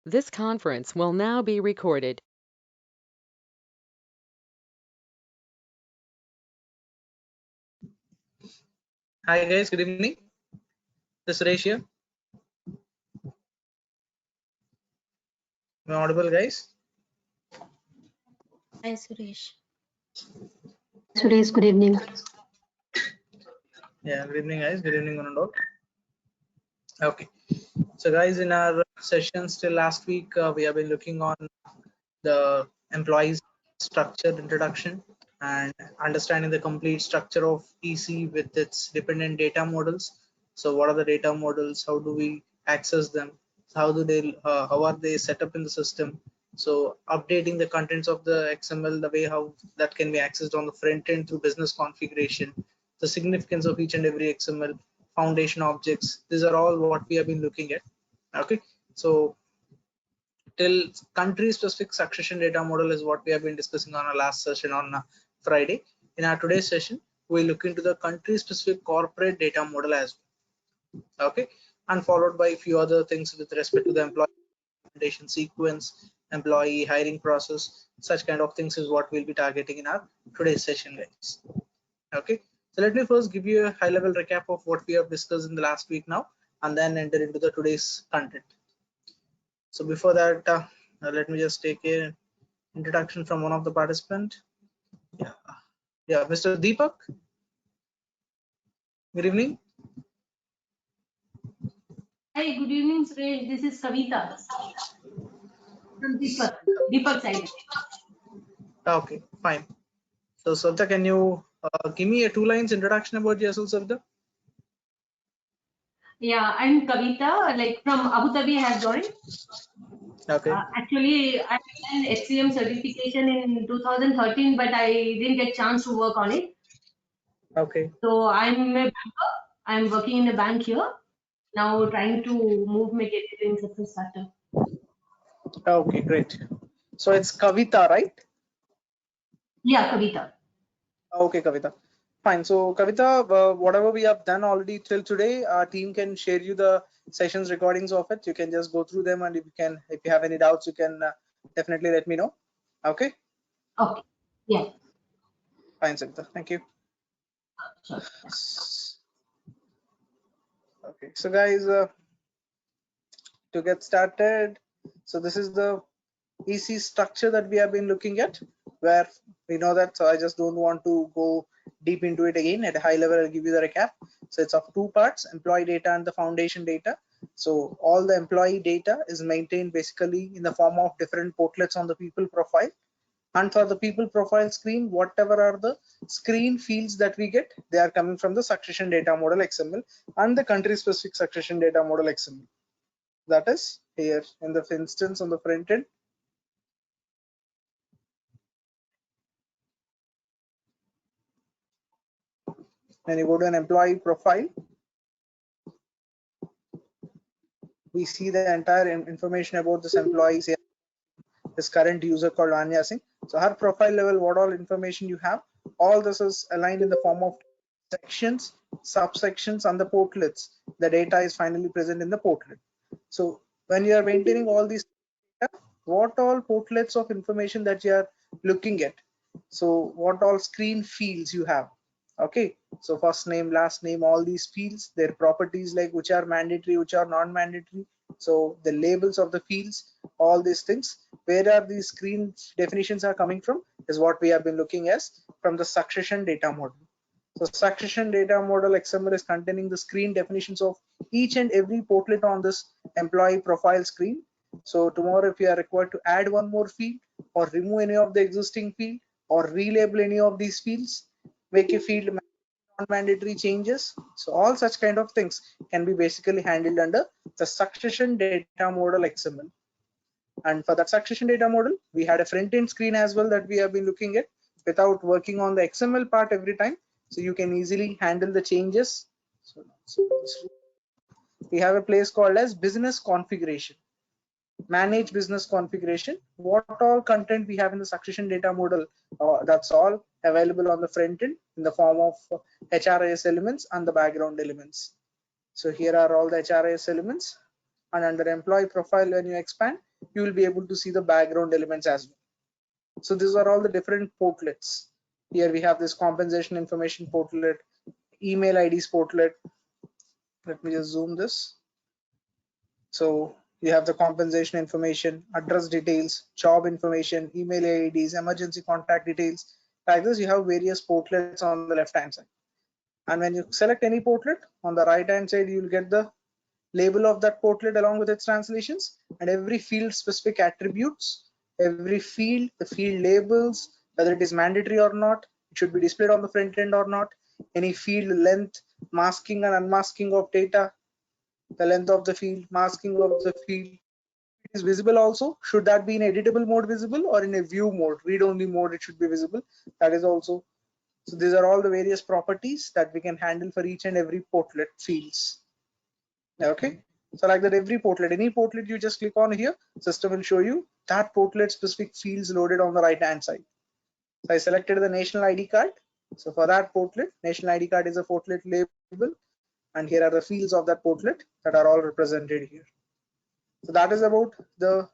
This conference will now be recorded. Hi guys, good evening. This is Suresh here. Am I audible, guys? Hi, Suresh. Suresh, good evening. Yeah, good evening, guys. Good evening, one and all. Okay. So, guys, in our sessions till last week, we have been looking on the employees structure introduction and understanding the complete structure of EC with its dependent data models. So, what are the data models? How do we access them? How are they set up in the system? So, updating the contents of the XML, the way how that can be accessed on the front end through business configuration, the significance of each and every XML, foundation objects. These are all what we have been looking at. Okay, so till country specific succession data model is what we have been discussing on our last session on Friday. In our today's session, we look into the country specific corporate data model as well. Okay, and followed by a few other things with respect to the employee implementation sequence, employee hiring process, such kind of things is what we'll be targeting in our today's session, guys. Okay, so let me first give you a high level recap of what we have discussed in the last week now, and then enter into the today's content. So before that, let me just take a introduction from one of the participants. Yeah, Mr. Deepak. Good evening. Hi, good evening, Suresh. This is Kavita from Deepak side. Okay, fine. So Savita, can you give me a 2 lines introduction about yourself, Savita? Yeah, I'm Kavita, like from Abu Dhabi. I have joined. Okay. Actually, I did an HCM certification in 2013, but I didn't get chance to work on it. Okay. So I'm a banker. I'm working in a bank here. Now trying to move my career in success factor. Okay, great. So it's Kavita, right? Yeah, Kavita. Okay, Kavita. Fine. So Kavita, whatever we have done already till today, our team can share you the sessions recordings of it. You can just go through them, and if you have any doubts, you can definitely let me know. Okay. Okay. Yeah. Fine, Savita. Thank you. Sure. Okay. So guys, to get started, so this is the EC structure that we have been looking at, where we know that. So I just don't want to go deep into it again. At a high level, I'll give you the recap. So it's of 2 parts: employee data and the foundation data. So all the employee data is maintained basically in the form of different portlets on the people profile. And for the people profile screen, whatever are the screen fields that we get, they are coming from the succession data model XML and the country specific succession data model XML. That is here in the instance on the front end. When you go to an employee profile, we see the entire information about this employee, this current user called Anya Singh. So her profile level, what all information you have, all this is aligned in the form of sections, subsections, and the portlets. The data is finally present in the portlet. So when you are maintaining all these data, what all portlets of information that you are looking at, so what all screen fields you have. Okay, so first name, last name, all these fields, their properties, like which are mandatory, which are non-mandatory, so the labels of the fields, all these things, where are these screen definitions are coming from, is what we have been looking as from the succession data model. So succession data model XML is containing the screen definitions of each and every portlet on this employee profile screen. So tomorrow, if you are required to add one more field or remove any of the existing field or relabel any of these fields, make a field non-mandatory changes, so all such kind of things can be basically handled under the succession data model XML. And for that succession data model, we had a front-end screen as well that we have been looking at without working on the XML part every time. So you can easily handle the changes. So we have a place called as business configuration. Manage business configuration. What all content we have in the succession data model, that's all available on the front end in the form of HRIS elements and the background elements. So here are all the HRIS elements, and under employee profile, when you expand, you will be able to see the background elements as well. So these are all the different portlets. Here we have this compensation information portlet, email IDs portlet. Let me just zoom this. So you have the compensation information, address details, job information, email IDs, emergency contact details. Like this, you have various portlets on the left hand side. And when you select any portlet, on the right hand side, you'll get the label of that portlet along with its translations, and every field specific attributes, every field, the field labels, whether it is mandatory or not, it should be displayed on the front end or not, any field length, masking and unmasking of data, the length of the field, masking of the field. It is visible also. Should that be in editable mode visible, or in a view mode, read only mode, it should be visible. That is also. So these are all the various properties that we can handle for each and every portlet fields. Okay, so like that, every portlet, any portlet you just click on here, system will show you that portlet specific fields loaded on the right hand side. So I selected the national ID card. So for that portlet, national ID card is a portlet label, and here are the fields of that portlet that are all represented here. So that is about the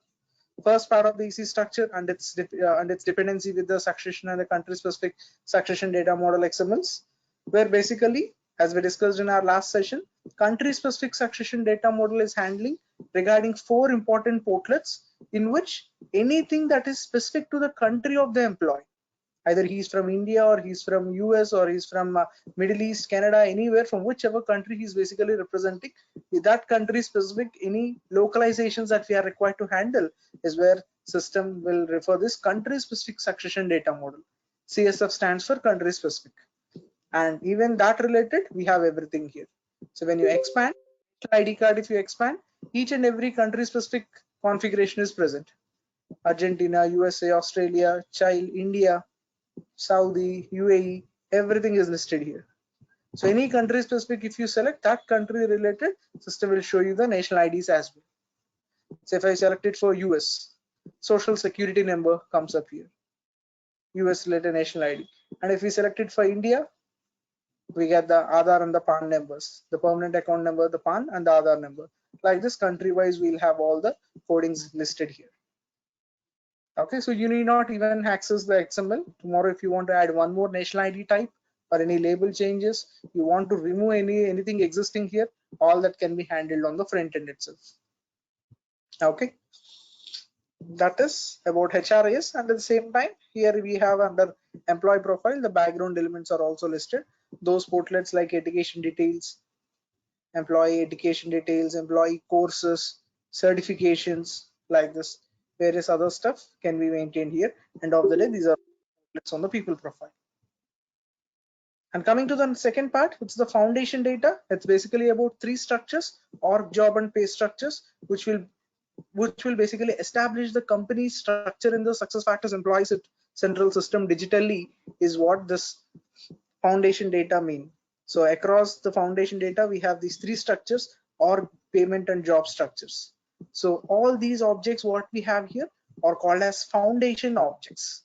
first part of the EC structure and its dependency with the succession and the country specific succession data model XMLs, where basically, as we discussed in our last session, country specific succession data model is handling regarding 4 important portlets in which anything that is specific to the country of the employee, either he's from India or he's from US or he's from Middle East, Canada, anywhere, from whichever country he's basically representing, with that country specific, any localizations that we are required to handle is where system will refer this country specific succession data model. CSF stands for country specific, and even that related, we have everything here. So when you expand ID card, if you expand, each and every country specific configuration is present. Argentina, USA, Australia, Chile, India, Saudi, UAE, everything is listed here. So any country specific, if you select that country related, system will show you the national IDs as well. So if I select it for US, social security number comes up here, US related national ID. And if we select it for India, we get the Aadhaar and the PAN numbers, the permanent account number, the PAN and the Aadhaar number. Like this, country wise, we'll have all the codings listed here. Okay, so you need not even access the XML. Tomorrow, if you want to add one more national ID type or any label changes, you want to remove anything existing here, all that can be handled on the front end itself. Okay, that is about HRIS. And at the same time, here we have under employee profile, the background elements are also listed. Those portlets like education details, employee education details, employee courses, certifications, like this. Various other stuff can be maintained here. End of the day, these are portlets on the people profile. And coming to the second part, it's the foundation data. It's basically about 3 structures: org, job, and pay structures, which will basically establish the company's structure in the SuccessFactors employee central system digitally, is what this foundation data mean. So across the foundation data, we have these 3 structures: org, payment, and job structures. So all these objects what we have here are called as foundation objects.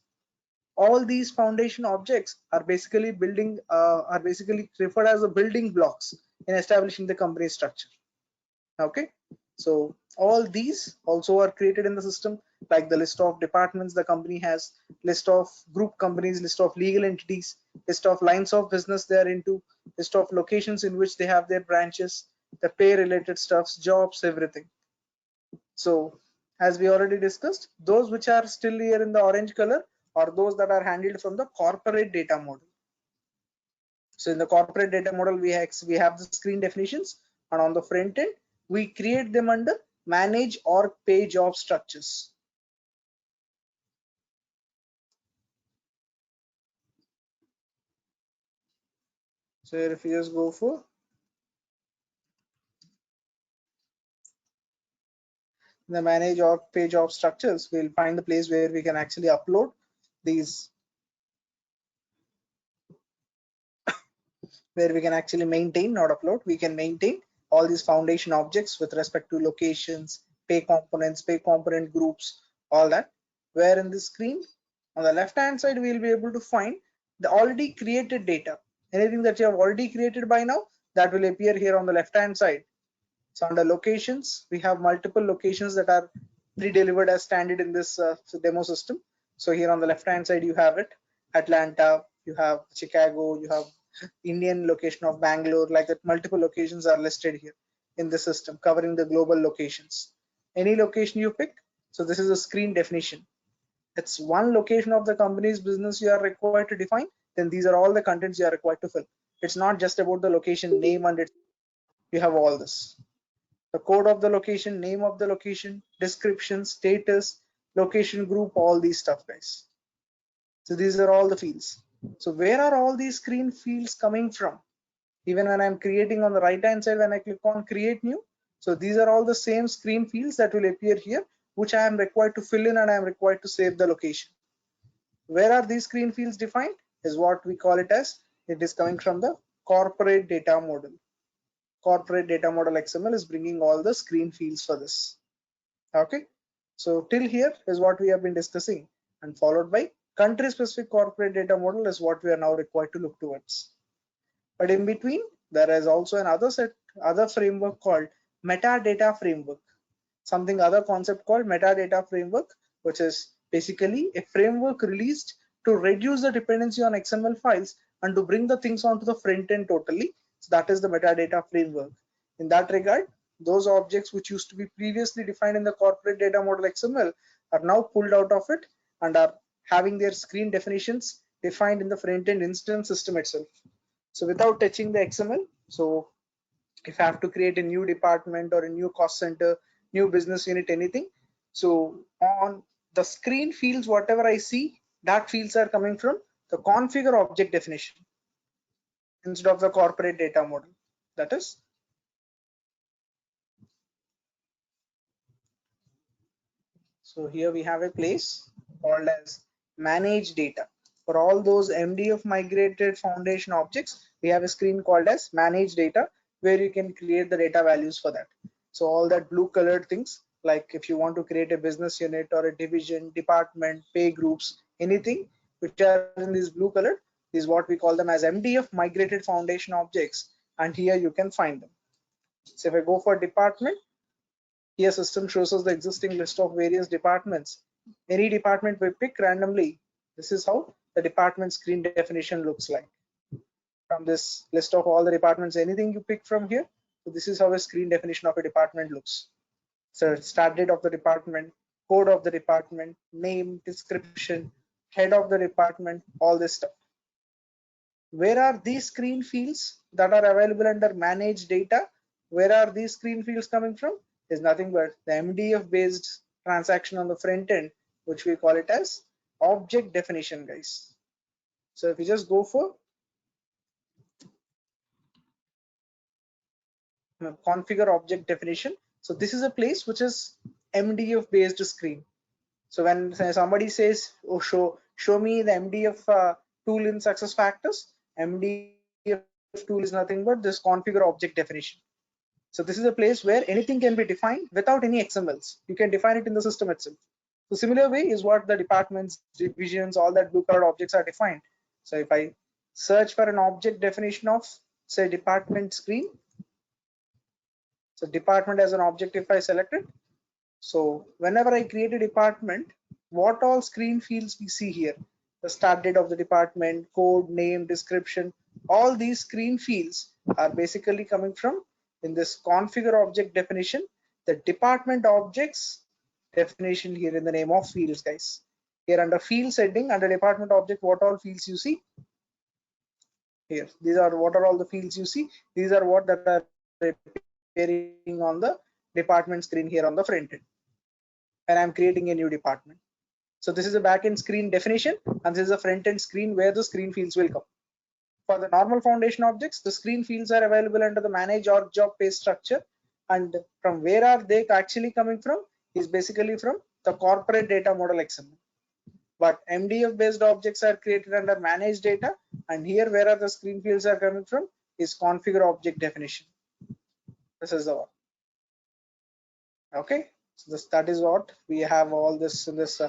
All these foundation objects are basically referred as the building blocks in establishing the company structure. Okay, so all these also are created in the system, like the list of departments the company has, list of group companies, list of legal entities, list of lines of business they are into, list of locations in which they have their branches, the pay related stuffs, jobs, everything. So as we already discussed, those which are still here in the orange color are those that are handled from the corporate data model. So in the corporate data model, we have the screen definitions, and on the front end, we create them under manage or pay job structures. So if you just go for the manage or pay job structures, we'll find the place where we can actually upload these, where we can actually maintain, not upload, we can maintain all these foundation objects with respect to locations, pay components, pay component groups, all that. Where in the screen on the left hand side, we will be able to find the already created data. Anything that you have already created by now, that will appear here on the left hand side. So under locations, we have multiple locations that are pre-delivered as standard in this demo system. So here on the left hand side you have it, Atlanta, you have Chicago, you have Indian location of Bangalore, like that. Multiple locations are listed here in the system covering the global locations. Any location you pick. So this is a screen definition. It's one location of the company's business you are required to define. Then these are all the contents you are required to fill. It's not just about the location name and it. You have all this. The code of the location, name of the location, description, status, location group, all these stuff, guys. So these are all the fields. So where are all these screen fields coming from? Even when I'm creating on the right hand side, when I click on create new, so these are all the same screen fields that will appear here, which I am required to fill in and I am required to save the location. Where are these screen fields defined is what we call it as. It is coming from the corporate data model. Corporate data model XML is bringing all the screen fields for this. Okay, so till here is what we have been discussing, and followed by country specific corporate data model is what we are now required to look towards. But in between there is also another framework called metadata framework, something other concept called metadata framework, which is basically a framework released to reduce the dependency on XML files and to bring the things onto the front end totally. So that is the metadata framework. In that regard, those objects which used to be previously defined in the corporate data model XML are now pulled out of it and are having their screen definitions defined in the front end instance system itself. So without touching the XML, so if I have to create a new department or a new cost center, new business unit, anything, so on the screen fields, whatever I see, that fields are coming from the configure object definition instead of the corporate data model. That is, so here we have a place called as manage data. For all those MDF migrated foundation objects, we have a screen called as manage data, where you can create the data values for that. So all that blue colored things, like if you want to create a business unit or a division, department, pay groups, anything which are in this blue color is what we call them as MDF migrated foundation objects, and here you can find them. So if I go for department, here system shows us the existing list of various departments. Any department we pick randomly, this is how the department screen definition looks like. From this list of all the departments, anything you pick from here, so this is how a screen definition of a department looks. So start date of the department, code of the department, name, description, head of the department, all this stuff. Where are these screen fields that are available under manage data? Where are these screen fields coming from? Is nothing but the MDF based transaction on the front end, which we call it as object definition, guys. So if you just go for configure object definition, so this is a place which is MDF based screen. So when somebody says, oh, show me the MDF tool in SuccessFactors, MDF tool is nothing but this configure object definition. So this is a place where anything can be defined without any XMLs. You can define it in the system itself. So similar way is what the departments, divisions, all that blue colored objects are defined. So if I search for an object definition of say department screen, so department as an object, if I select it, so whenever I create a department, what all screen fields we see here, the start date of the department, code, name, description, all these screen fields are basically coming from in this configure object definition, the department objects definition here in the name of fields, guys. Here under field setting, under department object, what all fields you see here, these are what are all the fields you see, these are what that are appearing on the department screen here on the front end, and I'm creating a new department. So this is a backend screen definition, and this is a front end screen where the screen fields will come. For the normal foundation objects, the screen fields are available under the manage org job page structure, and from where are they actually coming from is basically from the corporate data model XML. But MDF based objects are created under manage data, and here where are the screen fields are coming from is configure object definition. This is the one. Okay, so that is what we have all this in this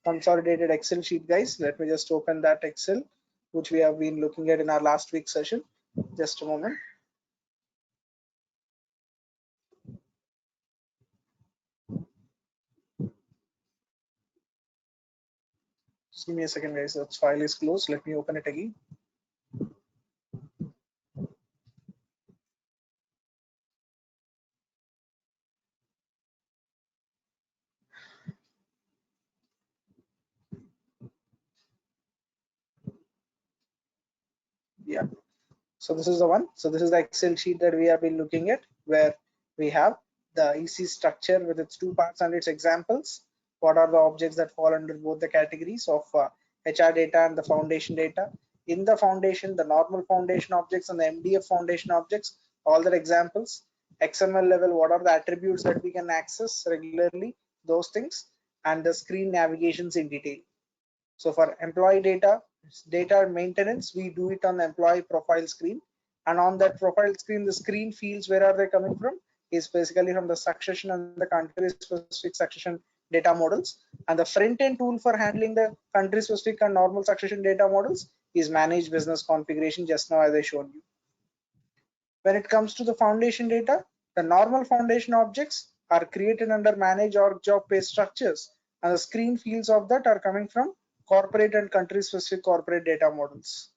consolidated Excel sheet, guys. Let me just open that Excel which we have been looking at in our last week's session. Just a moment. Just give me a second, guys. That file is closed. Let me open it again. Yeah. So this is the one. So this is the Excel sheet that we have been looking at, where we have the EC structure with its two parts and its examples. What are the objects that fall under both the categories of HR data and the foundation data? In the foundation, the normal foundation objects and the MDF foundation objects, all the examples. XML level, what are the attributes that we can access regularly, those things, and the screen navigations in detail. So for employee data maintenance, we do it on the employee profile screen, and on that profile screen, the screen fields, where are they coming from, is basically from the succession and the country specific succession data models. And the front end tool for handling the country specific and normal succession data models is manage business configuration, just now as I showed you. When it comes to the foundation data, the normal foundation objects are created under manage org job pay structures, and the screen fields of that are coming from corporate and country specific corporate data models.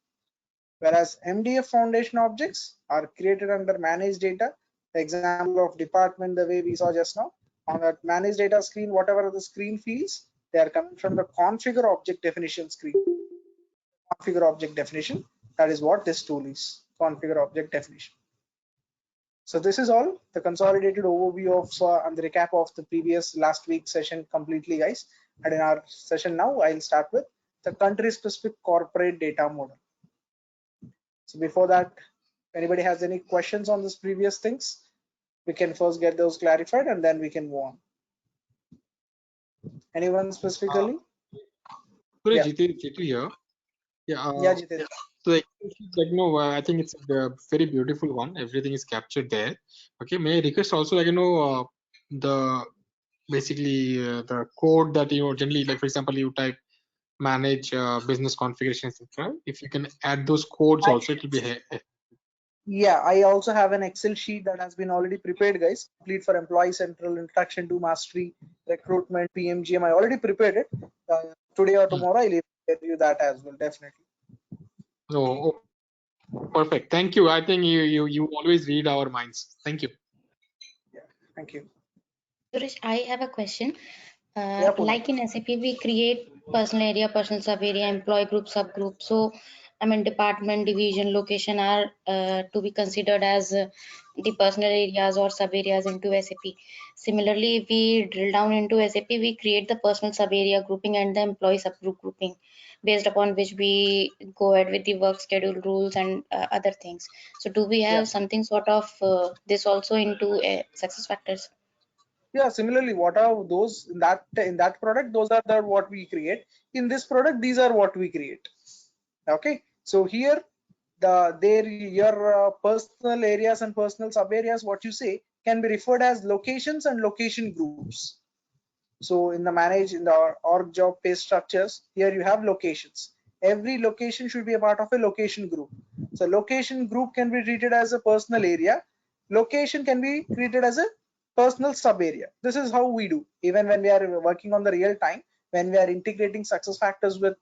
Whereas MDF foundation objects are created under managed data. The example of department, the way we saw just now, on that managed data screen, whatever the screen fields, they are coming from the configure object definition screen. Configure object definition, that is what this tool is, configure object definition. So this is all the consolidated overview of and the recap of the previous last week's session completely, guys. And in our session now, I'll start with the country specific corporate data model. So before that, if anybody has any questions on this previous things, we can first get those clarified and then we can move on. Anyone specifically? Sorry, Yeah. Jitu here. Yeah. Yeah, Jitendra. So like, I think it's a very beautiful one. Everything is captured there. Okay. May I request also, like, the basically the code that generally, like, for example, you type manage business configuration, etc. If you can add those codes also, it will be here. Yeah, I also have an Excel sheet that has been already prepared, guys, complete for Employee Central, Introduction to Mastery, Recruitment, PMGM. I already prepared it. Today or tomorrow, I'll give you that as well, definitely. Oh, perfect. Thank you. I think you always read our minds. Thank you. Yeah, thank you. Suresh, I have a question. Yeah, Poonam. Like in SAP, we create personal area, personal sub area, employee group, subgroup. So, I mean, department, division, location are to be considered as the personal areas or sub areas into SAP. Similarly, if we drill down into SAP, we create the personal sub area grouping and the employee subgroup grouping, based upon which we go ahead with the work schedule rules and other things. So, do we have something sort of this also into SuccessFactors? Yeah, similarly, what are those in that product? Those are the what we create. In this product, these are what we create. Okay, so here your personal areas and personal sub areas, what you say, can be referred as locations and location groups. So in the org job pay structures, here you have locations. Every location should be a part of a location group. So location group can be treated as a personal area. Location can be treated as a personal sub area. This is how we do. Even when we are working on the real time, when we are integrating SuccessFactors with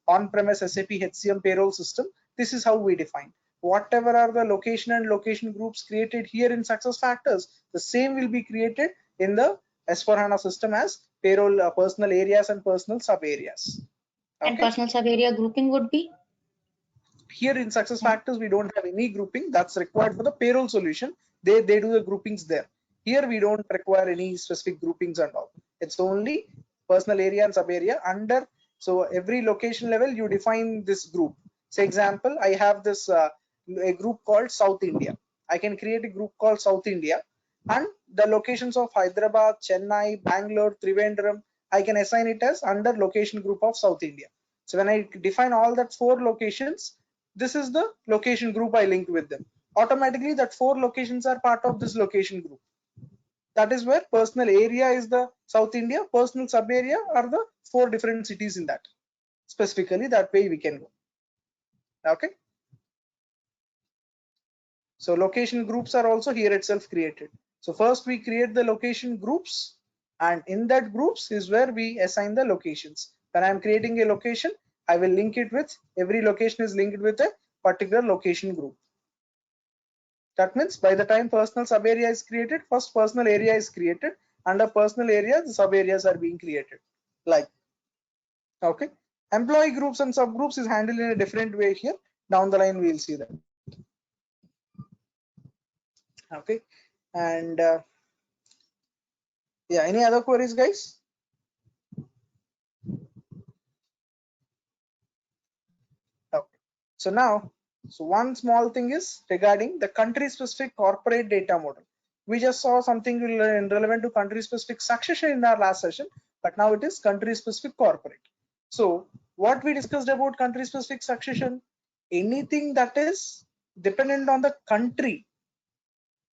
on-premise SAP HCM payroll system, this is how we define. Whatever are the location and location groups created here in SuccessFactors, the same will be created in the S4HANA system as payroll personal areas and personal sub areas. Okay. And personal sub area grouping would be? Here in SuccessFactors, we don't have any grouping that's required for the payroll solution. They do the groupings there. Here we don't require any specific groupings and all. It's only personal area and sub area under. So every location level you define this group. Say example, I have this a group called South India. I can create a group called South India, and the locations of Hyderabad, Chennai, Bangalore, Trivandrum, I can assign it as under location group of South India. So when I define all that 4 locations, this is the location group I linked with them. Automatically that 4 locations are part of this location group. That is where personal area is the South India, personal sub area are the 4 different cities in that. Specifically that way we can go. Okay. So location groups are also here itself created. So first we create the location groups, and in that groups is where we assign the locations. When I'm creating a location, I will link it with, every location is linked with a particular location group. That means by the time personal sub area is created, first personal area is created. Under personal area, the sub areas are being created. Like, okay. Employee groups and subgroups is handled in a different way here. Down the line, we'll see that. Okay. And yeah, any other queries, guys? Okay. So now, so one small thing is regarding the country specific corporate data model. We just saw something relevant to country specific succession in our last session, but now it is country specific corporate. So what we discussed about country specific succession, anything that is dependent on the country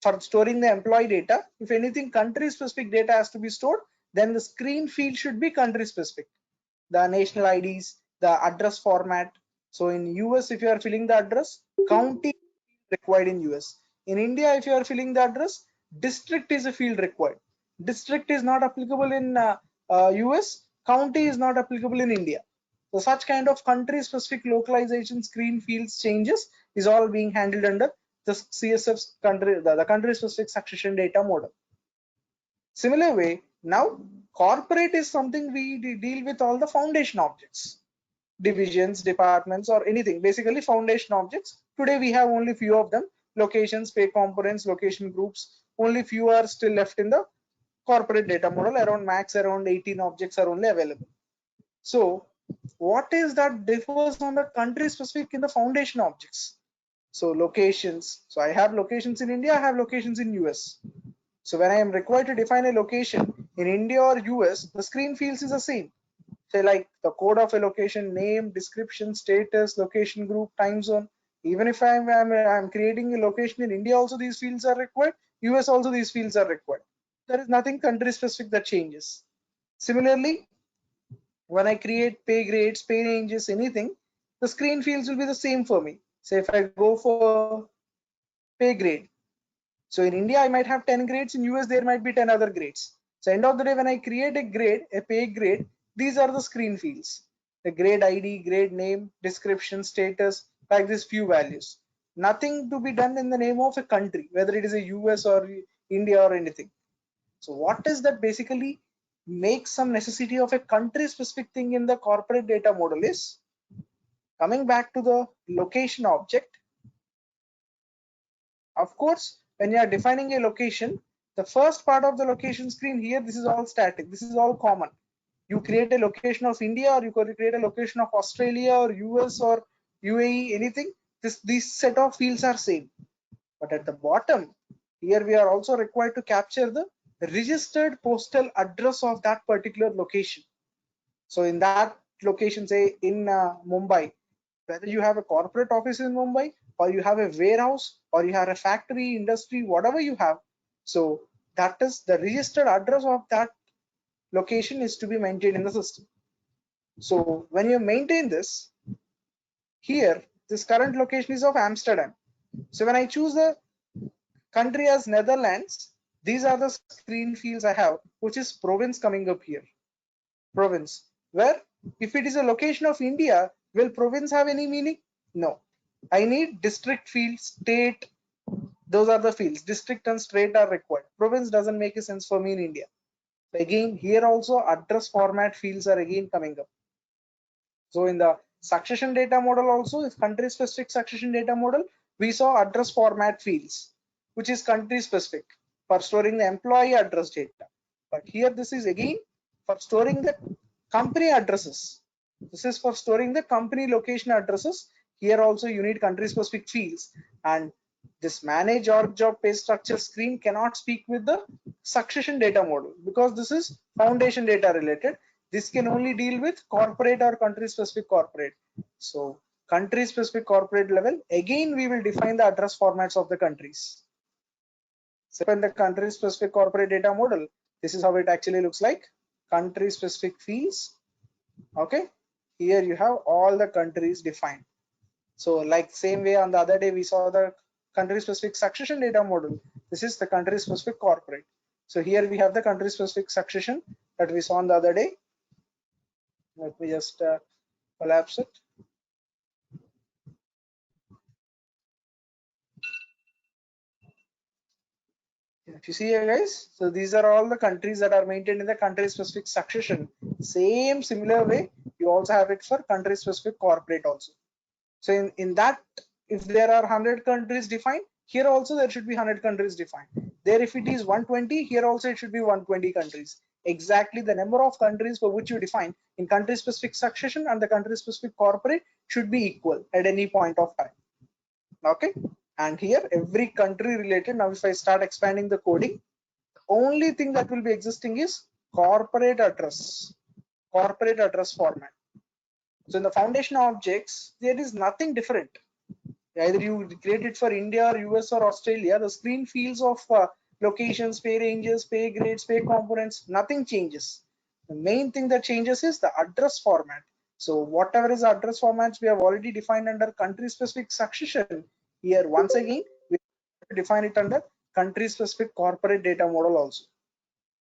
for storing the employee data. If anything country specific data has to be stored, then the screen field should be country specific. The national IDs, the address format. So in US, if you are filling the address, county required in US. In India, if you are filling the address, district is a field required. District is not applicable in US, county is not applicable in India. So such kind of country specific localization screen fields changes is all being handled under the CSF's country, the country specific succession data model. Similar way, now corporate is something we deal with all the foundation objects, divisions, departments, or anything, basically foundation objects. Today we have only few of them, locations, pay components, location groups, only few are still left in the corporate data model. Around max around 18 objects are only available. So what is that differs on the country specific in the foundation objects? So locations, so I have locations in India, I have locations in US. So when I am required to define a location in India or US, the screen fields is the same. Say like the code of a location, name, description, status, location group, time zone. Even if I'm creating a location in India, also these fields are required. US also these fields are required. There is nothing country specific that changes. Similarly, when I create pay grades, pay ranges, anything, the screen fields will be the same for me. Say if I go for pay grade, so in India, I might have 10 grades. In US, there might be 10 other grades. So end of the day, when I create a grade, a pay grade, these are the screen fields. The grade ID, grade name, description, status, like these few values. Nothing to be done in the name of a country, whether it is a US or India or anything. So what is that basically makes some necessity of a country specific thing in the corporate data model is coming back to the location object. Of course, when you are defining a location, the first part of the location screen here, this is all static. This is all common. You create a location of India, or you could create a location of Australia or US or UAE, anything. These set of fields are same. But at the bottom, here we are also required to capture the registered postal address of that particular location. So in that location, say in Mumbai, whether you have a corporate office in Mumbai, or you have a warehouse, or you have a factory, industry, whatever you have. So that is the registered address of that location is to be maintained in the system. So when you maintain this, here, this current location is of Amsterdam. So when I choose the country as Netherlands, these are the screen fields I have, which is province coming up here. Province, where if it is a location of India, will province have any meaning? No. I need district field, state, those are the fields. District and state are required. Province doesn't make a sense for me in India. So again, here also address format fields are again coming up. So in the succession data model also, if country specific succession data model, we saw address format fields, which is country specific for storing the employee address data. But here this is again for storing the company addresses. This is for storing the company location addresses. Here also you need country specific fields, and this manage org job pay structure screen cannot speak with the succession data model because this is foundation data related. This can only deal with corporate or country specific corporate. So country specific corporate level, again we will define the address formats of the countries. So in the country specific corporate data model, this is how it actually looks like. Country specific fields. Okay, here you have all the countries defined. So like same way on the other day we saw the country specific succession data model. This is the country specific corporate. So here we have the country specific succession that we saw on the other day. Let me just collapse it. If you see here, guys, so these are all the countries that are maintained in the country specific succession. Same similar way, you also have it for country specific corporate also. So in that, if there are 100 countries defined, here also there should be 100 countries defined. There, if it is 120, here also it should be 120 countries. Exactly the number of countries for which you define in country specific succession and the country specific corporate should be equal at any point of time. Okay. And here every country related. Now, if I start expanding the coding, the only thing that will be existing is corporate address format. So in the foundation objects, there is nothing different. Either you create it for India or US or Australia, the screen fields of locations, pay ranges, pay grades, pay components, nothing changes. The main thing that changes is the address format. So whatever is address formats we have already defined under country specific succession, here once again we define it under country specific corporate data model also.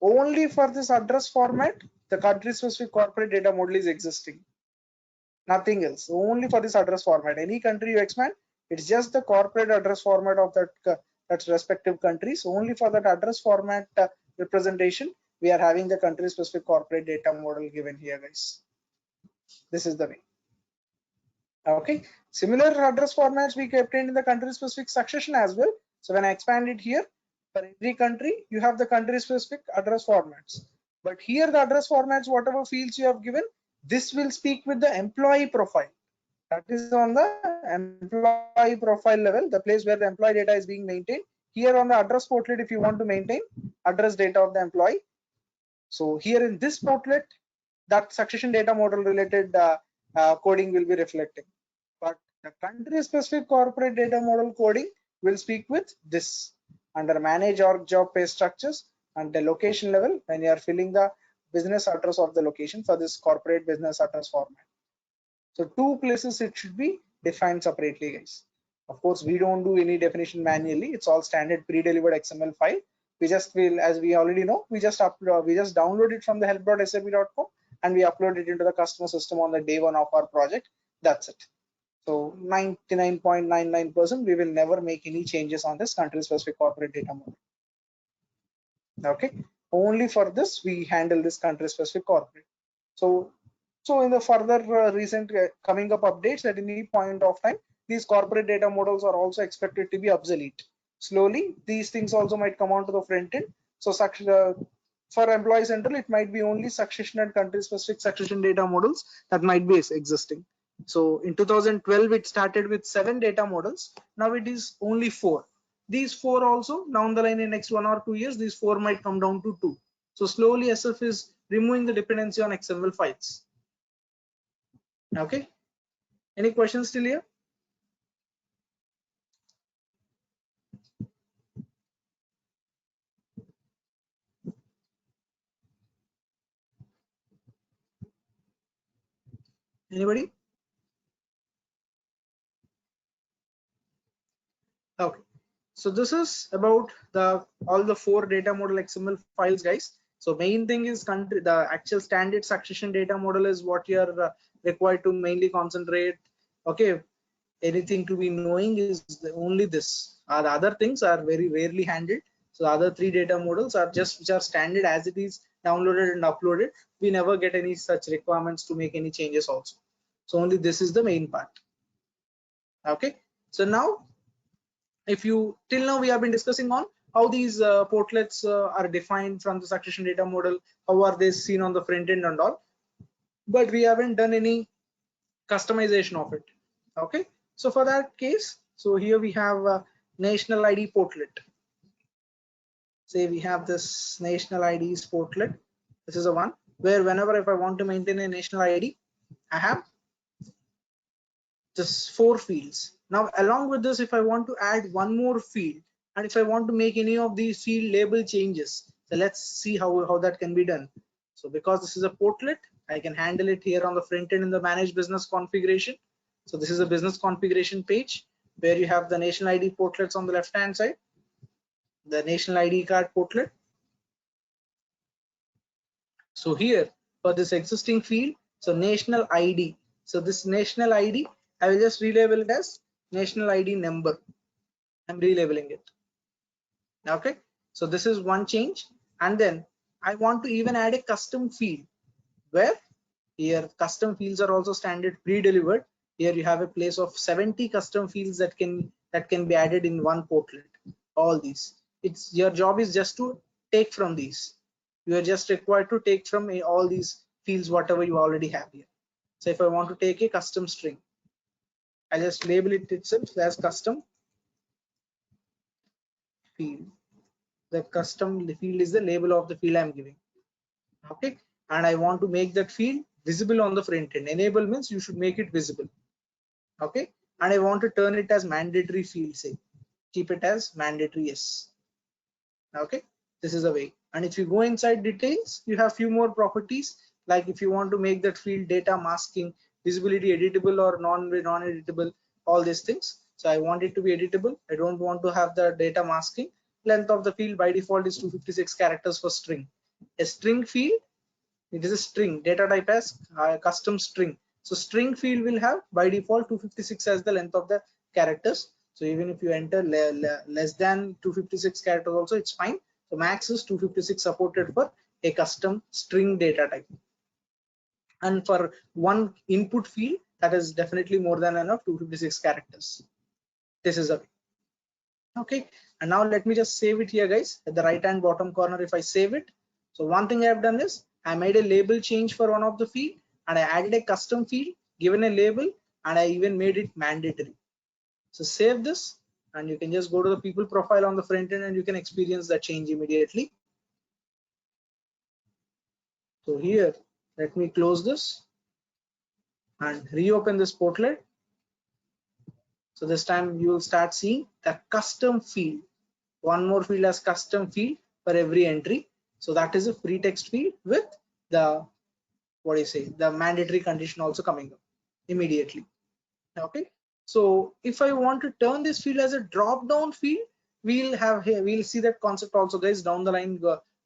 Only for this address format, the country specific corporate data model is existing. Nothing else, only for this address format. Any country you expand, it's just the corporate address format of that respective countries. Only for that address format representation, we are having the country specific corporate data model given here, guys. This is the way. Okay, similar address formats we obtained in the country specific succession as well. So when I expand it here, for every country, you have the country specific address formats. But here the address formats, whatever fields you have given, this will speak with the employee profile. That is on the employee profile level, the place where the employee data is being maintained. Here on the address portlet, if you want to maintain address data of the employee, so here in this portlet, that succession data model related coding will be reflecting. But the country specific corporate data model coding will speak with this under manage org job pay structures and the location level when you are filling the business address of the location for this corporate business address format. So two places it should be defined separately, guys. Of course, we don't do any definition manually. It's all standard pre-delivered XML file. We just will, as we already know, we just download it from the help.sap.com and we upload it into the customer system on the day one of our project. That's it. So 99.99% we will never make any changes on this country specific corporate data model. Okay, only for this we handle this country specific corporate. So in the further recent coming up updates, at any point of time, these corporate data models are also expected to be obsolete. Slowly, these things also might come onto the front end. So for Employee Central, it might be only succession and country specific succession data models that might be existing. So in 2012, it started with 7 data models. Now it is only 4. These 4 also down the line in next 1 or 2 years, these 4 might come down to 2. So slowly SF is removing the dependency on XML files. Okay, any questions still here? Anybody? Okay, so this is about all the 4 data model XML files, guys. So main thing is the actual standard succession data model is what you are required to mainly concentrate. Okay, anything to be knowing is only this. The other things are very rarely handled. So the other 3 data models are just which are standard as it is downloaded and uploaded. We never get any such requirements to make any changes also. So only this is the main part. Okay, so now if you till now we have been discussing on how these portlets are defined from the succession data model, how are they seen on the front end and all, but we haven't done any customization of it. Okay, so for that case, so here we have national ID portlet. Say we have this national IDs portlet. This is the one where whenever if I want to maintain a national ID, I have just 4 fields. Now along with this, if I want to add one more field and if I want to make any of these field label changes, so let's see how that can be done. So because this is a portlet, I can handle it here on the front end in the manage business configuration. So this is a business configuration page where you have the national ID portlets on the left hand side, the national ID card portlet. So here for this existing field, So national ID. So this national ID, I will just relabel it as national ID number. I'm relabeling it. Okay. So this is one change. And then I want to even add a custom field where here custom fields are also standard pre-delivered. Here you have a place of 70 custom fields that can be added in one portlet. All these. It's your job is just to take from these. You are just required to take from all these fields whatever you already have here. So if I want to take a custom string, I just label it itself as custom field. The custom field is the label of the field I'm giving. Okay, and I want to make that field visible on the front end. Enable means you should make it visible. Okay, and I want to turn it as mandatory field. Say, keep it as mandatory. Yes. Okay, this is a way. And if you go inside details, you have few more properties, like if you want to make that field data masking, visibility editable or non-editable, all these things. So I want it to be editable. I don't want to have the data masking. Length of the field by default is 256 characters for string. A string field, it is a string, data type as custom string. So string field will have by default 256 as the length of the characters. So even if you enter less than 256 characters also, it's fine. So max is 256 supported for a custom string data type. And for one input field, that is definitely more than enough, 256 characters. This is a way. Okay, and now let me just save it here, guys. At the right hand bottom corner, if I save it, so one thing I have done is I made a label change for one of the field, and I added a custom field, given a label, and I even made it mandatory. So save this, and you can just go to the people profile on the front end, and you can experience that change immediately. So here, let me close this and reopen this portlet. So this time you will start seeing the custom field. One more field as custom field for every entry. So that is a free text field with the, what do you say, the mandatory condition also coming up immediately. Okay. So if I want to turn this field as a drop down field, we'll have here, we'll see that concept also, guys, down the line.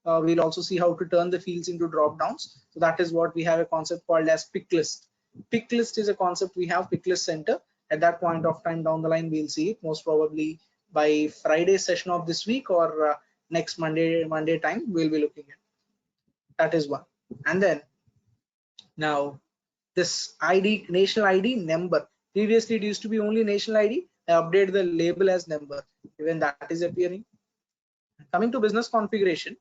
We'll also see how to turn the fields into drop downs. So that is what we have a concept called as pick list. Pick list is a concept we have, pick list center. At that point of time down the line, we'll see it most probably by Friday session of this week or next Monday time we'll be looking at. That is one. And then now this ID, national ID number. Previously it used to be only national ID. I update the label as number. Even that is appearing. Coming to business configuration.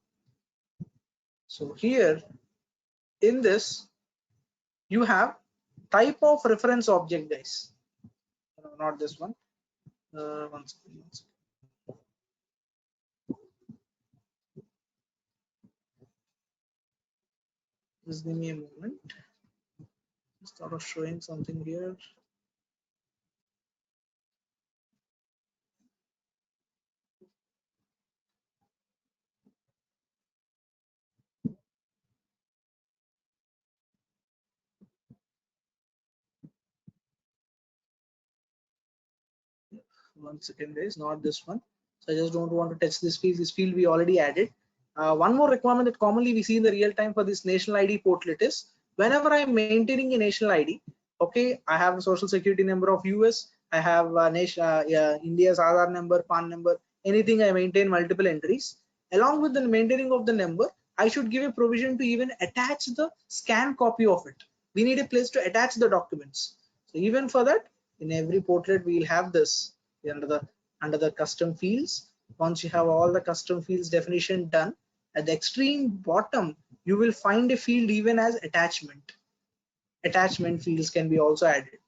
So here in this you have type of reference object, guys. No, not this one. One second. Just give me a moment. Start of showing something here. One second, guys, not this one. So I just don't want to touch this field. This field we already added. One more requirement that commonly we see in the real time for this national ID portlet is whenever I'm maintaining a national ID, okay, I have a social security number of US, I have India's Aadhaar number, PAN number, anything I maintain multiple entries. Along with the maintaining of the number, I should give a provision to even attach the scan copy of it. We need a place to attach the documents. So even for that, in every portlet we'll have this under the custom fields. Once you have all the custom fields definition done, at the extreme bottom you will find a field even as attachment. Attachment fields can be also added.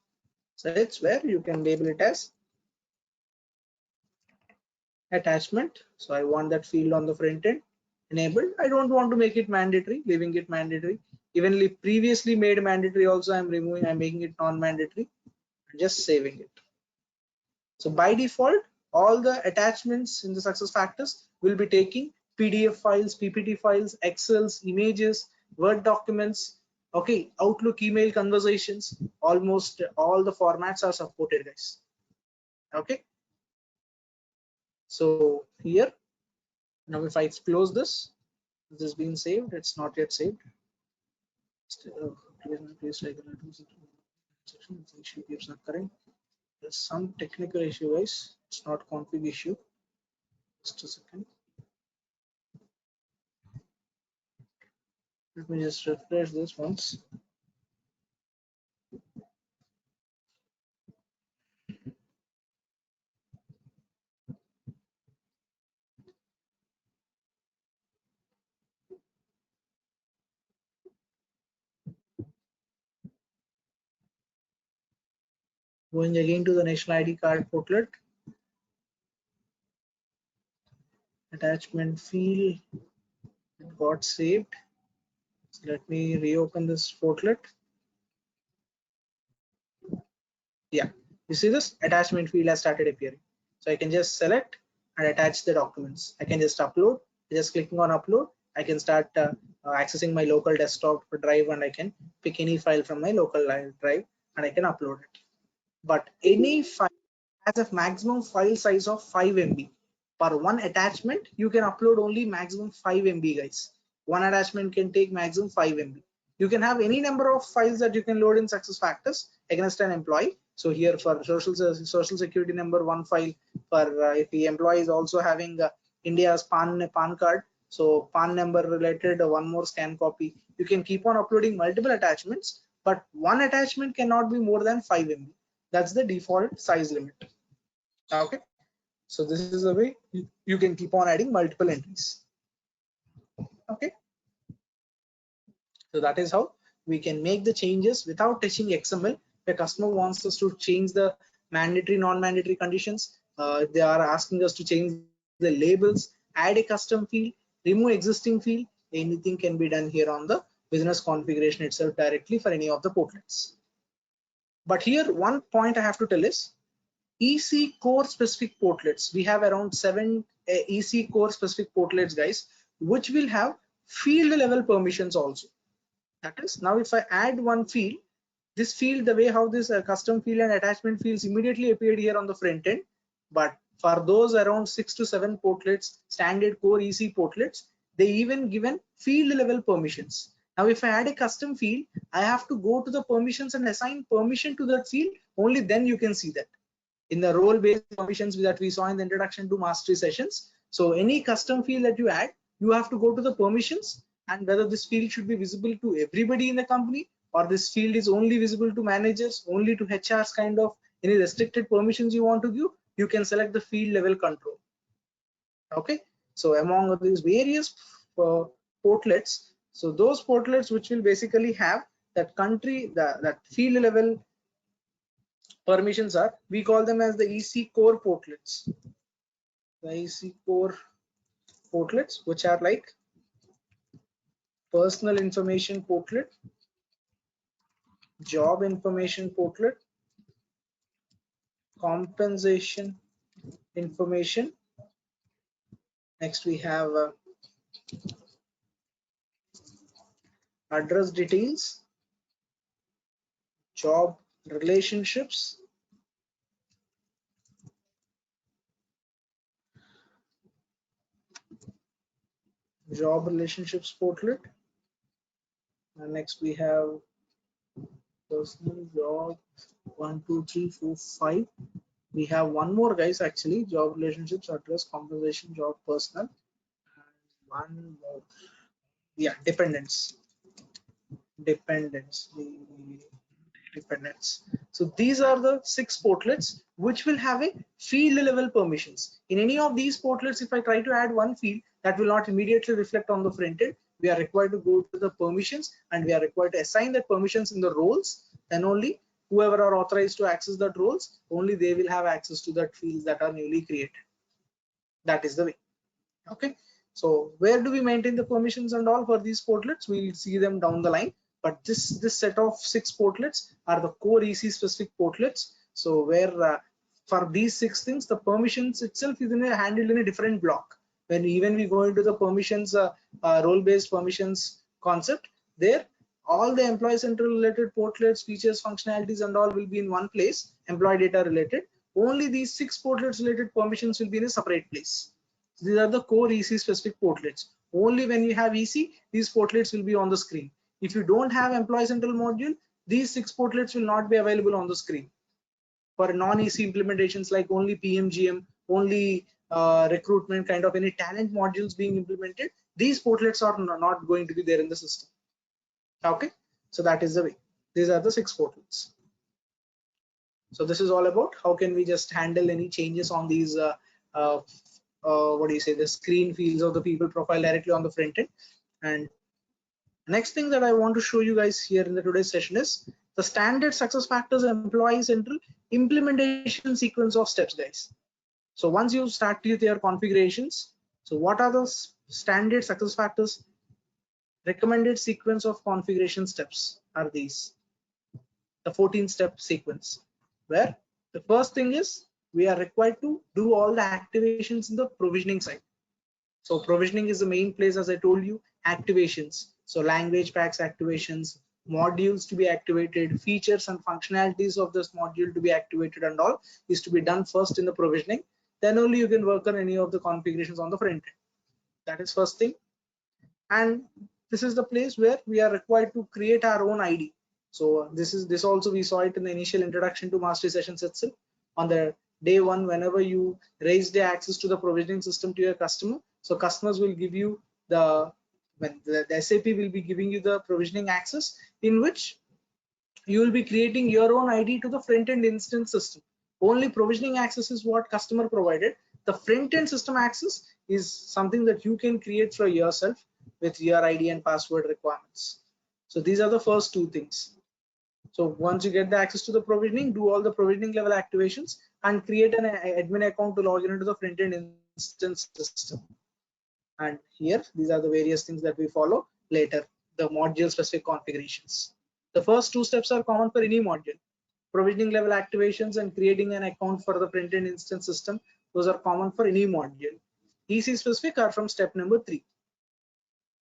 So it's where you can label it as attachment. So I want that field on the front end enabled. I don't want to make it mandatory, leaving it mandatory. Even previously made mandatory also I'm making it non-mandatory and just saving it. So by default, all the attachments in the success factors will be taking PDF files, PPT files, Excels, images, Word documents, okay, Outlook email conversations, almost all the formats are supported, guys. Okay. So here, now if I close this, this has been saved, it's not yet saved. Please issue keeps occurring. There's some technical issue, guys. It's not config issue. Just a second. Let me just refresh this once. Going again to the national ID card portlet. Attachment field, it got saved. So let me reopen this portlet. Yeah, you see this attachment field has started appearing. So I can just select and attach the documents. I can just upload. Just clicking on upload, I can start accessing my local desktop drive, and I can pick any file from my local drive and I can upload it. But any file has a maximum file size of 5 MB. Per one attachment, you can upload only maximum 5 MB, guys. One attachment can take maximum 5 MB. You can have any number of files that you can load in SuccessFactors against an employee. So here for social security number, one file. For if the employee is also having India's PAN card, so PAN number related, one more scan copy. You can keep on uploading multiple attachments, but one attachment cannot be more than 5 MB. That's the default size limit. Okay, so this is the way you can keep on adding multiple entries. Okay, so that is how we can make the changes without touching XML. If a customer wants us to change the mandatory, non-mandatory conditions, they are asking us to change the labels, add a custom field, remove existing field, anything can be done here on the business configuration itself directly for any of the portlets. But here one point I have to tell is EC core specific portlets. We have around 7 EC core specific portlets, guys, which will have field level permissions also. That is, now if I add one field, this field, the way how this custom field and attachment fields immediately appeared here on the front end. But for those around 6 to 7 portlets, standard core EC portlets, they even given field level permissions. Now if I add a custom field, I have to go to the permissions and assign permission to that field. Only then you can see that. In the role-based permissions that we saw in the introduction to mastery sessions. So any custom field that you add, you have to go to the permissions, and whether this field should be visible to everybody in the company, or this field is only visible to managers, only to HRs, kind of any restricted permissions you want to give, you can select the field level control. Okay, so among these various portlets, so those portlets which will basically have that country, that field level permissions are, we call them as the EC core portlets. The EC core portlets, which are like personal information portlet, job information portlet, compensation information. Next we have address details, job relationships, job relationships portlet, and next we have personal job 1 2 3 4 5. We have one more, guys, actually, job relationships, address, compensation, job, personal, and one more, yeah, dependents. So these are the 6 portlets which will have a field level permissions. In any of these portlets, if I try to add one field, that will not immediately reflect on the front end. We are required to go to the permissions, and we are required to assign the permissions in the roles. Then only whoever are authorized to access that roles, only they will have access to that fields that are newly created. That is the way. Okay, so where do we maintain the permissions and all for these portlets? We'll see them down the line. But this set of 6 portlets are the core EC specific portlets. So where for these 6 things, the permissions itself is handled in a different block. When even we go into the permissions, role-based permissions concept, there all the employee central related portlets, features, functionalities, and all will be in one place. Employee data related. Only these 6 portlets related permissions will be in a separate place. These are the core EC specific portlets. Only when you have EC, these portlets will be on the screen. If you don't have Employee Central module, these 6 portlets will not be available on the screen. For non-EC implementations like only PMGM, only recruitment, kind of any talent modules being implemented, these portlets are not going to be there in the system. Okay, so that is the way. These are the 6 portlets. So this is all about how can we just handle any changes on these what do you say, the screen fields of the people profile directly on the front end. And next thing that I want to show you guys here in the today's session is the standard SuccessFactors Employee Central implementation sequence of steps, guys. So once you start with your configurations, so what are the standard SuccessFactors recommended sequence of configuration steps are these, the 14-step sequence, where the first thing is we are required to do all the activations in the provisioning side. So provisioning is the main place, as I told you, activations. So language packs activations, modules to be activated, features and functionalities of this module to be activated, and all is to be done first in the provisioning. Then only you can work on any of the configurations on the front end. That is first thing. And this is the place where we are required to create our own ID. So this also we saw it in the initial introduction to mastery sessions itself. On the day one, whenever you raise the access to the provisioning system to your customer, so customers will give you the SAP will be giving you the provisioning access, in which you will be creating your own ID to the front-end instance system. Only provisioning access is what customer provided. The front-end system access is something that you can create for yourself with your ID and password requirements. So these are the first 2 things. So once you get the access to the provisioning, do all the provisioning level activations and create an admin account to log into the front-end instance system. And here, these are the various things that we follow later, the module specific configurations. The first 2 steps are common for any module. Provisioning level activations and creating an account for the front-end instance system, those are common for any module. EC specific are from step number 3,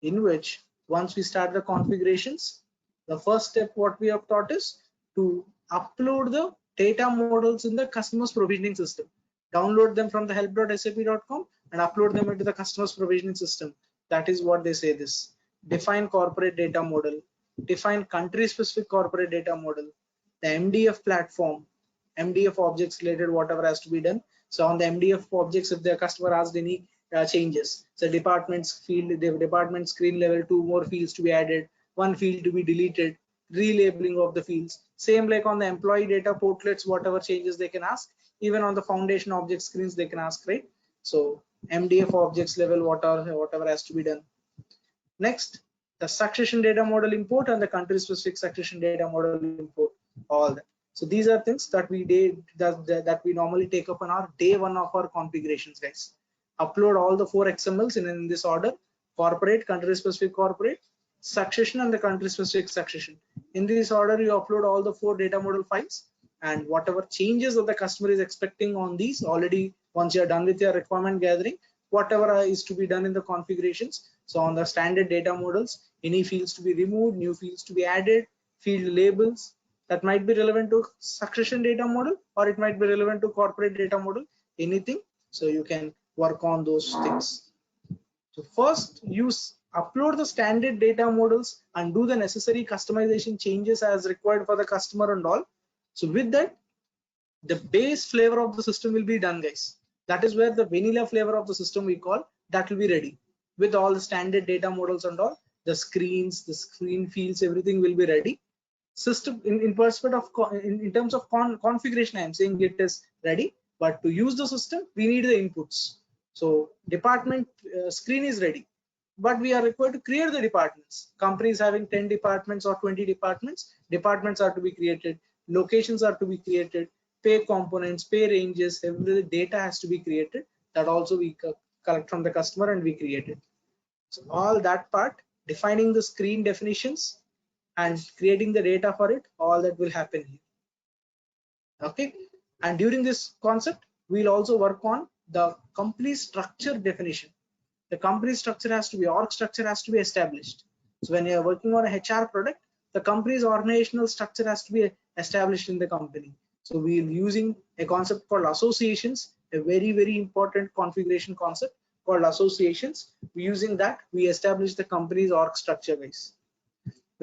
in which once we start the configurations, the first step what we have taught is to upload the data models in the customer's provisioning system. Download them from the help.sap.com and upload them into the customer's provisioning system. That is what they say this. Define corporate data model, define country specific corporate data model, the MDF platform, MDF objects related, whatever has to be done. So on the MDF objects, if the customer asked any changes, so departments field, the department screen level, 2 more fields to be added, 1 field to be deleted, relabeling of the fields. Same like on the employee data portlets, whatever changes they can ask. Even on the foundation object screens they can ask, right? So MDF objects level, whatever has to be done. Next, the succession data model import and the country specific succession data model import, all that. So these are things that we that we normally take up on our day 1 of our configurations, guys. Upload all the 4 XMLs in this order: corporate, country specific corporate, succession, and the country specific succession. In this order, you upload all the 4 data model files, and whatever changes that the customer is expecting on these, already once you are done with your requirement gathering, whatever is to be done in the configurations. So on the standard data models, any fields to be removed, new fields to be added, field labels that might be relevant to succession data model, or it might be relevant to corporate data model, anything. So you can work on those things. So first, upload the standard data models and do the necessary customization changes as required for the customer and all. So with that, the base flavor of the system will be done, guys. That is where the vanilla flavor of the system we call, that will be ready with all the standard data models and all. The screens, the screen fields, everything will be ready. System in perspective of in terms of configuration, I am saying it is ready, but to use the system we need the inputs. So department screen is ready, but we are required to create the departments. Companies having 10 departments or 20 departments, departments are to be created, locations are to be created, pay components, pay ranges, every data has to be created. That also we collect from the customer and we create it. So all that part, defining the screen definitions and creating the data for it, all that will happen here. Okay, and during this concept we'll also work on the company structure definition. The company structure has to be, org structure has to be established. So when you are working on a HR product, the company's organizational structure has to be established in the company. So we're using a concept called associations, a very, very important configuration concept called associations. We're using that, we establish the company's org structure, guys.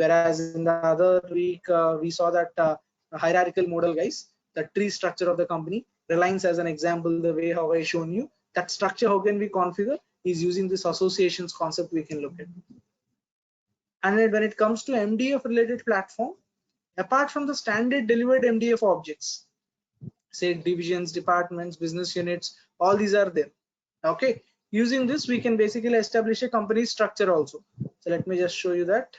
Whereas in the other week, we saw that hierarchical model, guys, the tree structure of the company. Reliance as an example, the way how I shown you, that structure, how can we configure, is using this associations concept we can look at. And then when it comes to MDF related platform, apart from the standard delivered MDF objects, say divisions, departments, business units, all these are there. Okay, using this we can basically establish a company structure also. So let me just show you that.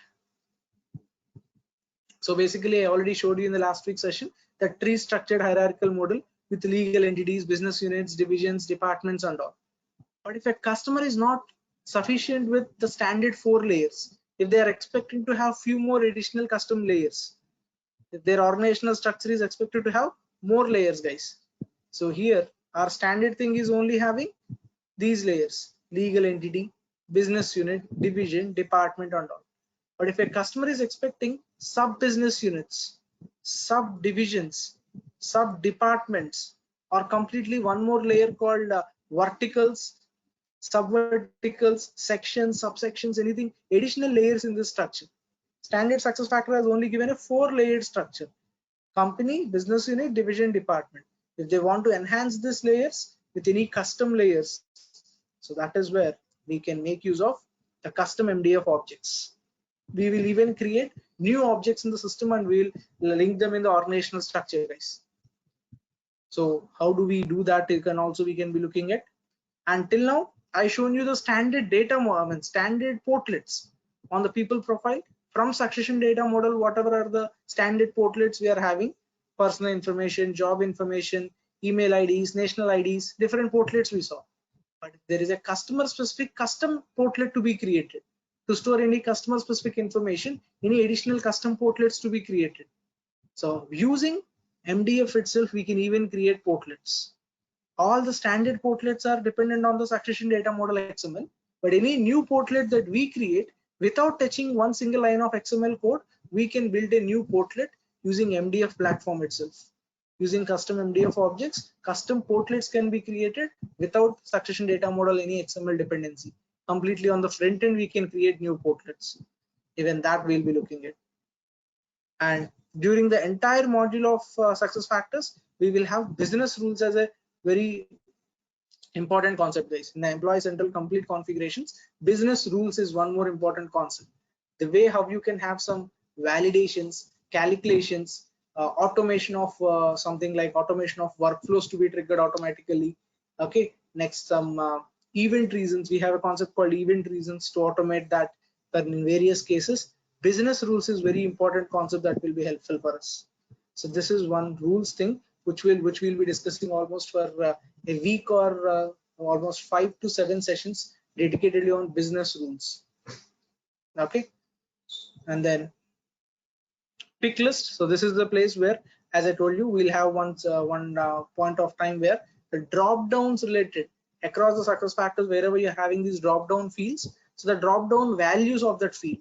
So basically I already showed you in the last week's session that tree structured hierarchical model with legal entities, business units, divisions, departments and all. But if a customer is not sufficient with the standard 4 layers, if they are expecting to have few more additional custom layers, if their organizational structure is expected to have more layers, guys. So here our standard thing is only having these layers: legal entity, business unit, division, department and all. But if a customer is expecting sub business units, sub divisions, sub departments, or completely one more layer called verticals, sub-verticals, sections, subsections, anything, additional layers in this structure. Standard SuccessFactors has only given a 4-layered structure: company, business unit, division, department. If they want to enhance these layers with any custom layers, so that is where we can make use of the custom MDF objects. We will even create new objects in the system and we will link them in the organizational structure, guys. So how do we do that? We can be looking at. Until now I shown you the standard data model, standard portlets on the people profile from succession data model. Whatever are the standard portlets we are having: personal information, job information, email IDs, national IDs, different portlets we saw. But there is a customer specific custom portlet to be created to store any customer specific information, any additional custom portlets to be created. So using MDF itself, we can even create portlets. All the standard portlets are dependent on the succession data model XML, but any new portlet that we create without touching one single line of XML code, we can build a new portlet using MDF platform itself. Using custom MDF objects, custom portlets can be created without succession data model any XML dependency. Completely on the front end we can create new portlets. Even that we'll be looking at. And during the entire module of SuccessFactors, we will have business rules as a very important concept, guys. In the employee central complete configurations, business rules is one more important concept. The way how you can have some validations, calculations, automation of something like automation of workflows to be triggered automatically. Okay, next some event reasons. We have a concept called event reasons to automate that. But in various cases, business rules is very important concept that will be helpful for us. So this is one rules thing which we'll be discussing almost for a week or almost 5 to 7 sessions dedicatedly on business rules. Okay, and then pick list. So this is the place where, as I told you, we'll have one point of time where the drop downs related across the SuccessFactors, wherever you're having these drop down fields. So the drop down values of that field,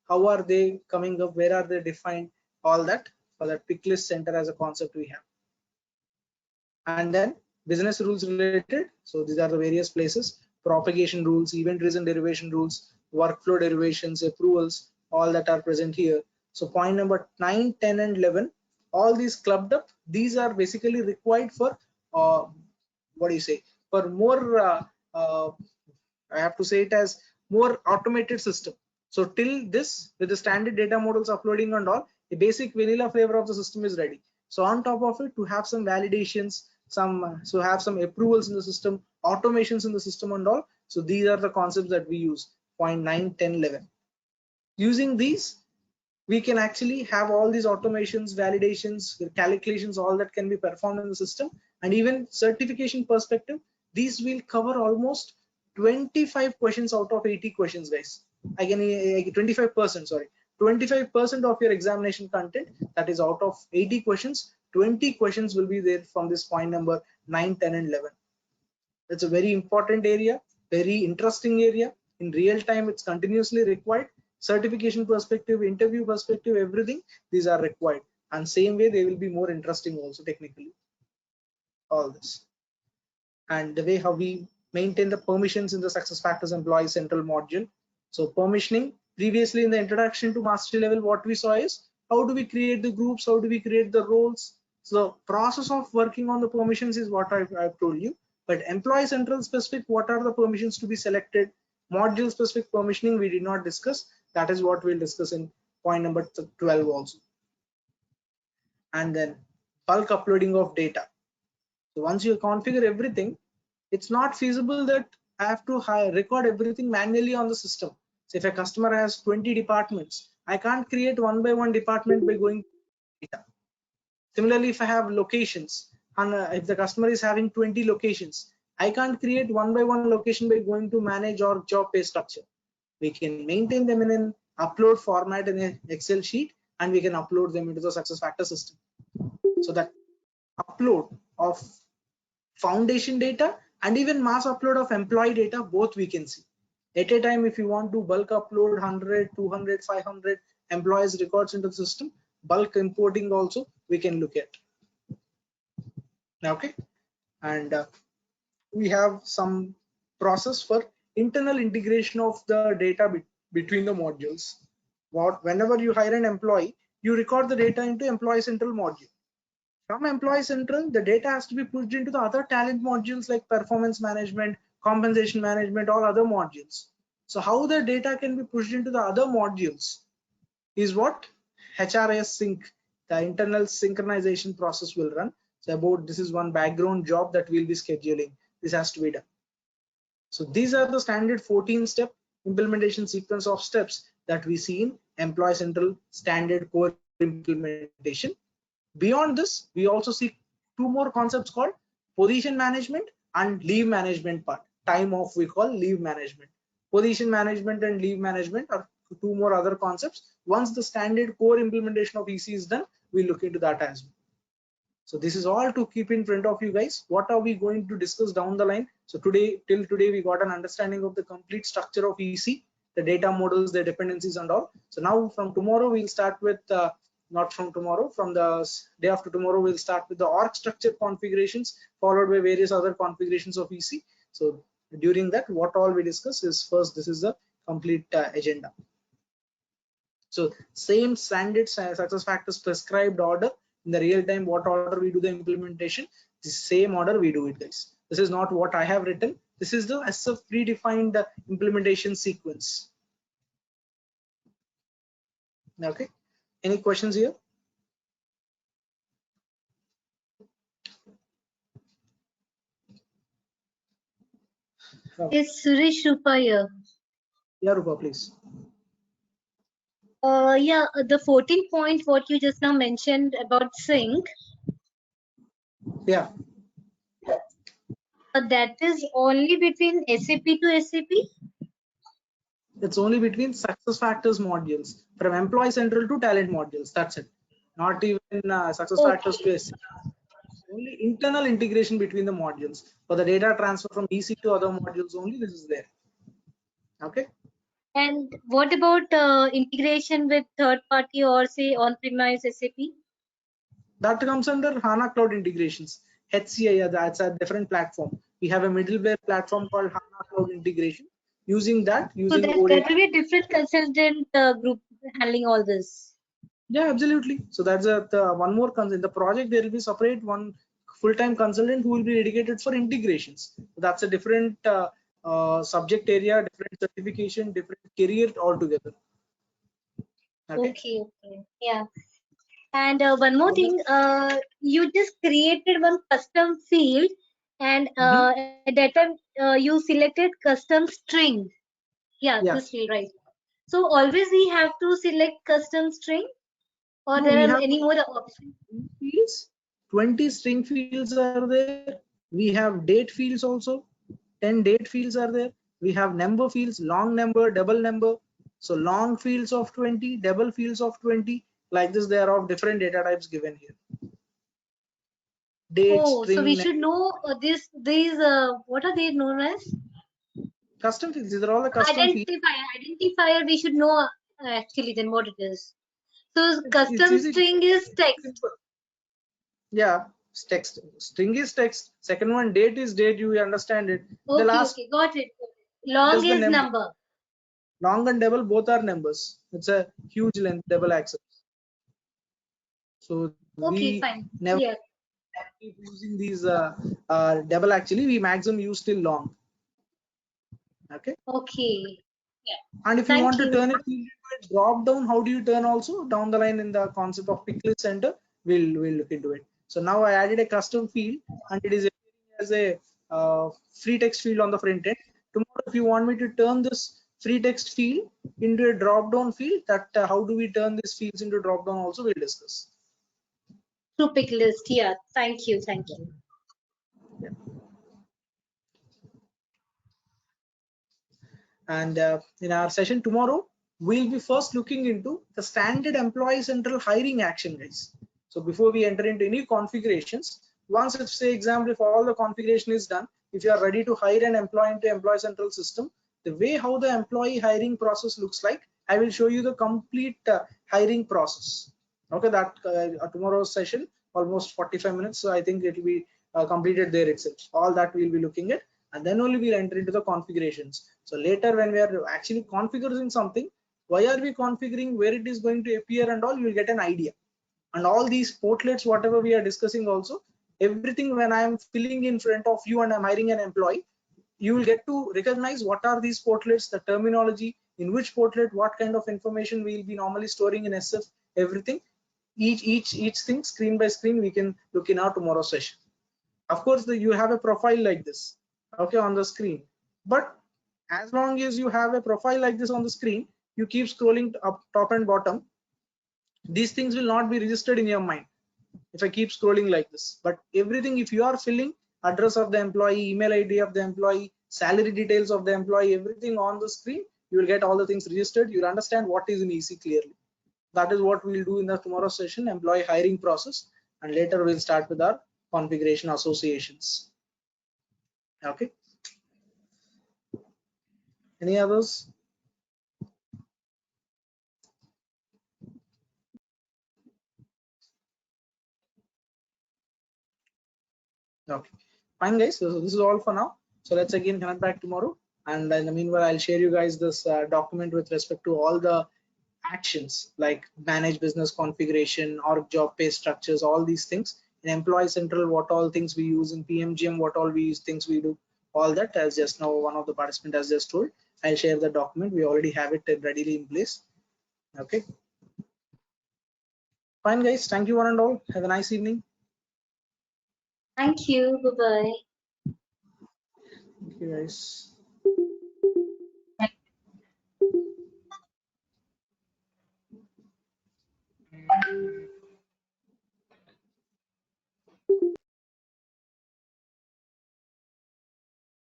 how are they coming up, where are they defined, all that for that pick list center as a concept we have. And then business rules related. So these are the various places: propagation rules, event reason derivation rules, workflow derivations, approvals, all that are present here. So point number 9, 10 and 11, all these clubbed up, these are basically required for what do you say, for more I have to say it as more automated system. So till this, with the standard data models uploading and all, the basic vanilla flavor of the system is ready. So on top of it, to have some validations, so have some approvals in the system, automations in the system and all. So these are the concepts that we use, point 9, 10, 11. Using these, we can actually have all these automations, validations, calculations, all that can be performed in the system. And even certification perspective, these will cover almost 25 questions out of 80 questions, guys. Again, 25%, sorry. 25% of your examination content, that is out of 80 questions, 20 questions will be there from this point number 9, 10 and 11. That's a very important area, very interesting area. In real time, it's continuously required. Certification perspective, interview perspective, everything, these are required. And same way, they will be more interesting also technically, all this. And the way how we maintain the permissions in the SuccessFactors Employee Central module. So permissioning, Previously in the introduction to mastery level, what we saw is how do we create the groups, how do we create the roles. So the process of working on the permissions is what I've told you. But employee central specific, what are the permissions to be selected? Module specific permissioning we did not discuss. That is what we'll discuss in point number 12 also. And then bulk uploading of data. So once you configure everything, it's not feasible that I have to record everything manually on the system. So if a customer has 20 departments, I can't create one by one department by going data. Similarly, if I have locations and if the customer is having 20 locations, I can't create one by one location by going to manage or job pay structure. We can maintain them in an upload format in an Excel sheet, and we can upload them into the SuccessFactors system. So that upload of foundation data and even mass upload of employee data, both we can see. At a time, if you want to bulk upload 100, 200, 500 employees records into the system, bulk importing also we can look at. Okay, and we have some process for internal integration of the data between the modules. Whenever you hire an employee, you record the data into Employee Central module. From Employee Central, the data has to be pushed into the other talent modules like performance management, compensation management, all other modules. So how the data can be pushed into the other modules is what HRIS sync, the internal synchronization process will run. So about this is one background job that we'll be scheduling. This has to be done. So these are the standard 14-step implementation sequence of steps that we see in Employee Central standard core implementation. Beyond this, we also see two more concepts called position management and leave management part. Time off we call leave management. Position management and leave management are two more other concepts. Once the standard core implementation of EC is done, we'll look into that as well. So this is all to keep in front of you guys. What are we going to discuss down the line? So till today, we got an understanding of the complete structure of EC, the data models, the dependencies and all. So now from tomorrow, we'll start with not from tomorrow, from the day after tomorrow, we'll start with the org structure configurations, followed by various other configurations of EC. So during that, what all we discuss is first, this is the complete agenda. So same standard SuccessFactors prescribed order in the real time, what order we do the implementation, the same order we do it, guys. This is not what I have written. This is the SF predefined implementation sequence. Okay. Any questions here? Yes, Suresh Rupa here. Yeah, Rupa, please. Yeah, the 14 point what you just now mentioned about sync. Yeah. That is only between SAP to SAP? It's only between SuccessFactors modules, from Employee Central to Talent modules. That's it. Not even SuccessFactors to SAP. Only internal integration between the modules. For the data transfer from EC to other modules only, this is there. Okay. And what about integration with third party or say on-premise SAP? That comes under HANA Cloud Integrations. HCI, that's a different platform. We have a middleware platform called HANA Cloud Integration. Using that, So that will be a different consultant group handling all this. Yeah, absolutely. So that's one more in the project. There will be separate one full-time consultant who will be dedicated for integrations. So that's a different subject area, different certification, different career altogether. Okay. Yeah. And one more thing, you just created one custom field, and at that time you selected custom string. Yeah, this field, right? So always we have to select custom string, or No, there are any more options? 20 string fields are there. We have date fields also. 10 date fields are there. We have number fields, long number, double number. So long fields of 20, double fields of 20. Like this, they are of different data types given here. Date, string, so we should know these what are they known as? Custom fields. These are all the custom fields. Identifier. We should know actually then what it is. So custom string is text. Simple. Yeah, text. String is text. Second one, date is date. You understand it. Okay, got it. Long is number. long and double both are numbers. It's a huge length, double access. So Okay, we fine. never Clear. keep using these double. Actually, we maximum use till long. Okay. Okay. Yeah. And if you Thank want to you. turn it into a drop down, how do you turn also down the line in the concept of pick list center? We'll look into it. So now I added a custom field, and it is appearing as a free text field on the front end. Tomorrow, if you want me to turn this free text field into a drop down field, that how do we turn these fields into drop down also we'll discuss. Through pick list. Yeah. Thank you. Thank you. Yeah. And in our session tomorrow, we'll be first looking into the standard employee central hiring action, guys. So before we enter into any configurations, once if say example, if all the configuration is done, if you are ready to hire an employee into employee central system, the way how the employee hiring process looks like, I will show you the complete hiring process. Okay, that tomorrow's session almost 45 minutes. So I think it will be completed there itself. All that we'll be looking at, and then only we'll enter into the configurations. So later when we are actually configuring something, why are we configuring, where it is going to appear and all, you will get an idea. And all these portlets, whatever we are discussing also, everything when I am filling in front of you and I'm hiring an employee, you will get to recognize what are these portlets, the terminology, in which portlet, what kind of information we will be normally storing in SF, everything. Each thing screen by screen we can look in our tomorrow session. Of course, you have a profile like this, okay, on the screen. But as long as you have a profile like this on the screen, you keep scrolling up top and bottom, these things will not be registered in your mind if I keep scrolling like this. But everything, if you are filling address of the employee, email ID of the employee, salary details of the employee, everything on the screen, you will get all the things registered. You'll understand what is in EC clearly. That is what we'll do in the tomorrow's session, employee hiring process, and later we'll start with our configuration associations. Okay. Any others? Okay, fine guys. So this is all for now. So let's again connect back tomorrow. And in the meanwhile, I'll share you guys this document with respect to all the actions like manage business configuration, org job pay structures, all these things. In Employee Central, what all things we use, in PMGM, what all we use, things we do, all that, as just now one of the participants has just told. I'll share the document. We already have it readily in place. Okay. Fine guys. Thank you one and all. Have a nice evening. Thank you. Bye-bye. Thank you guys.